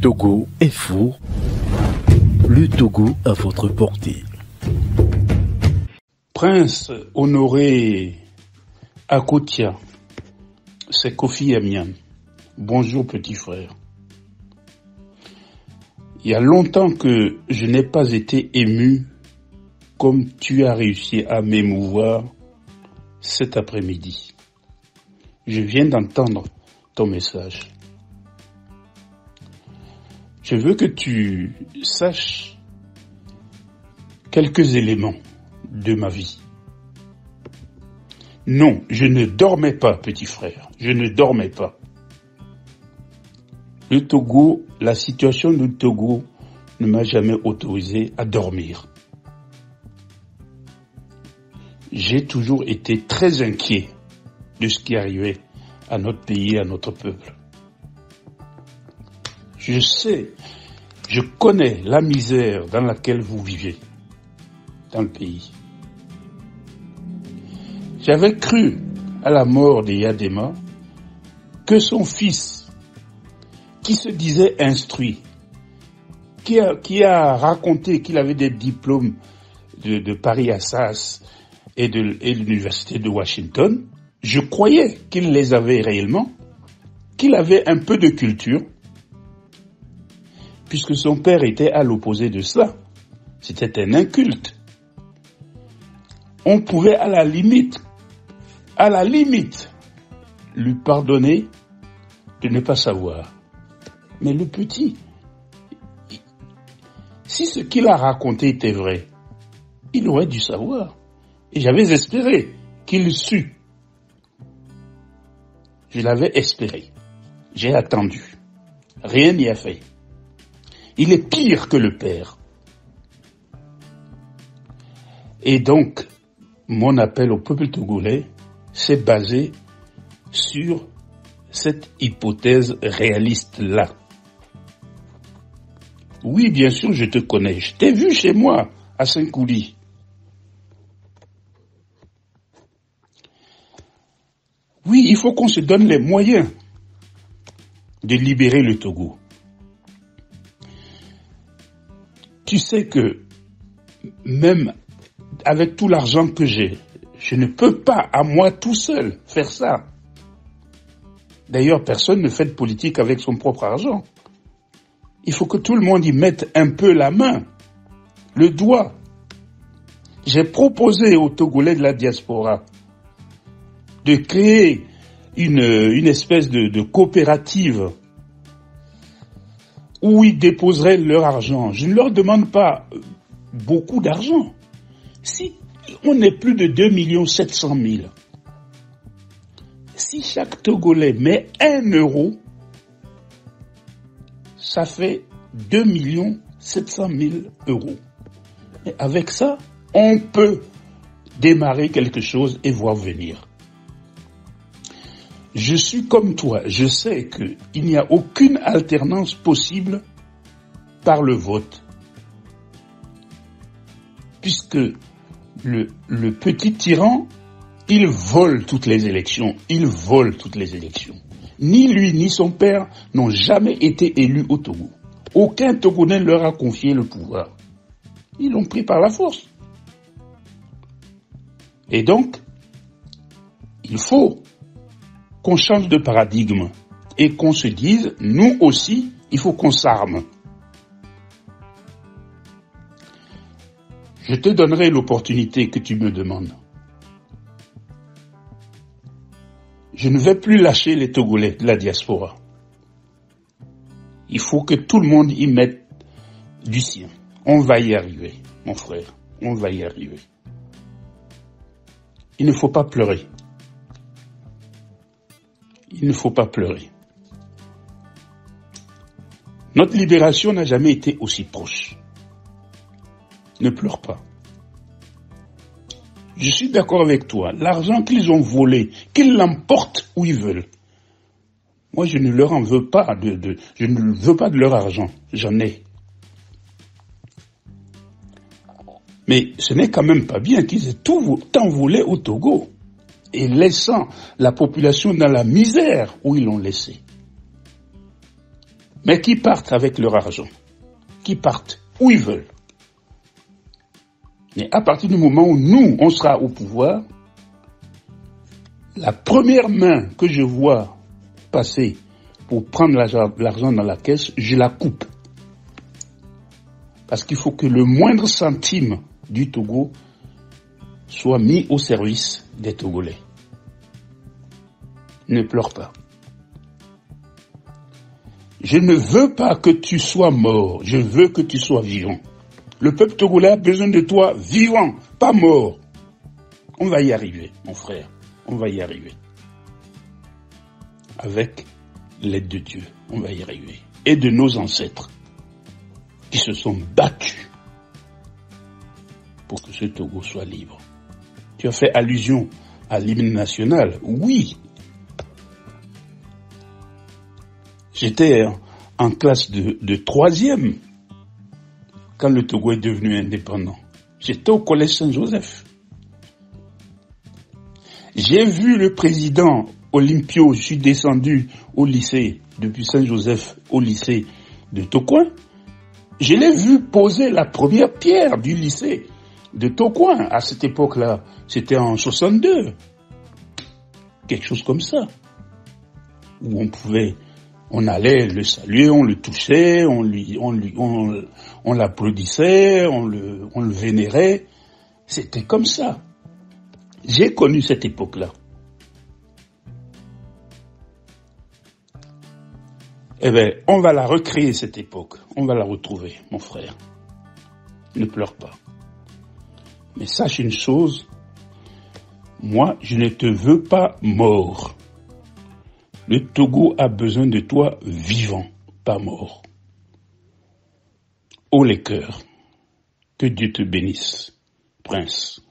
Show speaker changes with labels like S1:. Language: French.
S1: Togo est fou. Le Togo à votre portée.
S2: Prince Honoré Akotia, c'est Kofi Amian. Bonjour petit frère. Il y a longtemps que je n'ai pas été ému comme tu as réussi à m'émouvoir cet après-midi. Je viens d'entendre ton message. Je veux que tu saches quelques éléments de ma vie. Non, je ne dormais pas, petit frère. Je ne dormais pas. Le Togo, la situation du Togo ne m'a jamais autorisé à dormir. J'ai toujours été très inquiet de ce qui arrivait à notre pays, à notre peuple. Je sais, je connais la misère dans laquelle vous vivez dans le pays. J'avais cru à la mort de Yadema que son fils, qui se disait instruit, qui a raconté qu'il avait des diplômes de Paris-Assas et de l'université de Washington, je croyais qu'il les avait réellement, qu'il avait un peu de culture, puisque son père était à l'opposé de cela. C'était un inculte. On pouvait à la limite, lui pardonner de ne pas savoir. Mais le petit, si ce qu'il a raconté était vrai, il aurait dû savoir. Et j'avais espéré qu'il sût. Je l'avais espéré. J'ai attendu. Rien n'y a fait. Il est pire que le père. Et donc, mon appel au peuple togolais s'est basé sur cette hypothèse réaliste-là. Oui, bien sûr, je te connais. Je t'ai vu chez moi, à Saint-Coulis. Oui, il faut qu'on se donne les moyens de libérer le Togo. Tu sais que même avec tout l'argent que j'ai, je ne peux pas à moi tout seul faire ça. D'ailleurs, personne ne fait de politique avec son propre argent. Il faut que tout le monde y mette un peu la main, le doigt. J'ai proposé aux Togolais de la diaspora de créer une espèce de coopérative où ils déposeraient leur argent. Je ne leur demande pas beaucoup d'argent. Si on est plus de 2 700 000, si chaque Togolais met 1 euro, ça fait 2 700 000 euros. Et avec ça, on peut démarrer quelque chose et voir venir. Je suis comme toi, je sais qu'il n'y a aucune alternance possible par le vote. Puisque le petit tyran, il vole toutes les élections. Ni lui ni son père n'ont jamais été élus au Togo. Aucun Togonais ne leur a confié le pouvoir. Ils l'ont pris par la force. Et donc, il faut qu'on change de paradigme et qu'on se dise, nous aussi, il faut qu'on s'arme. Je te donnerai l'opportunité que tu me demandes. Je ne vais plus lâcher les Togolais de la diaspora. Il faut que tout le monde y mette du sien. On va y arriver, mon frère. On va y arriver. Il ne faut pas pleurer. Il ne faut pas pleurer. Notre libération n'a jamais été aussi proche. Ne pleure pas. Je suis d'accord avec toi. L'argent qu'ils ont volé, qu'ils l'emportent où ils veulent. Moi, je ne leur en veux pas. Je ne veux pas de leur argent. J'en ai. Mais ce n'est quand même pas bien qu'ils aient tout envolé au Togo et laissant la population dans la misère où ils l'ont laissé. mais qui partent avec leur argent, qui partent où ils veulent. Mais à partir du moment où nous, on sera au pouvoir, la première main que je vois passer pour prendre l'argent dans la caisse, je la coupe. Parce qu'il faut que le moindre centime du Togo soit mis au service des Togolais. Ne pleure pas. Je ne veux pas que tu sois mort, je veux que tu sois vivant. Le peuple togolais a besoin de toi vivant, pas mort. On va y arriver, mon frère, on va y arriver. Avec l'aide de Dieu, on va y arriver. Et de nos ancêtres qui se sont battus pour que ce Togo soit libre. Tu as fait allusion à l'hymne national, oui. J'étais en classe de troisième quand le Togo est devenu indépendant. J'étais au collège Saint-Joseph. J'ai vu le président Olympio, je suis descendu au lycée, depuis Saint-Joseph au lycée de Tocoin. Je l'ai vu poser la première pierre du lycée de Tocoin. À cette époque-là, c'était en 62. Quelque chose comme ça. Où on allait le saluer, on le touchait, on l'applaudissait, on le vénérait. C'était comme ça. J'ai connu cette époque-là. Eh bien, on va la recréer, cette époque. On va la retrouver, mon frère. Ne pleure pas. Mais sache une chose, moi, je ne te veux pas mort. Le Togo a besoin de toi vivant, pas mort. Haut les cœurs, que Dieu te bénisse, prince.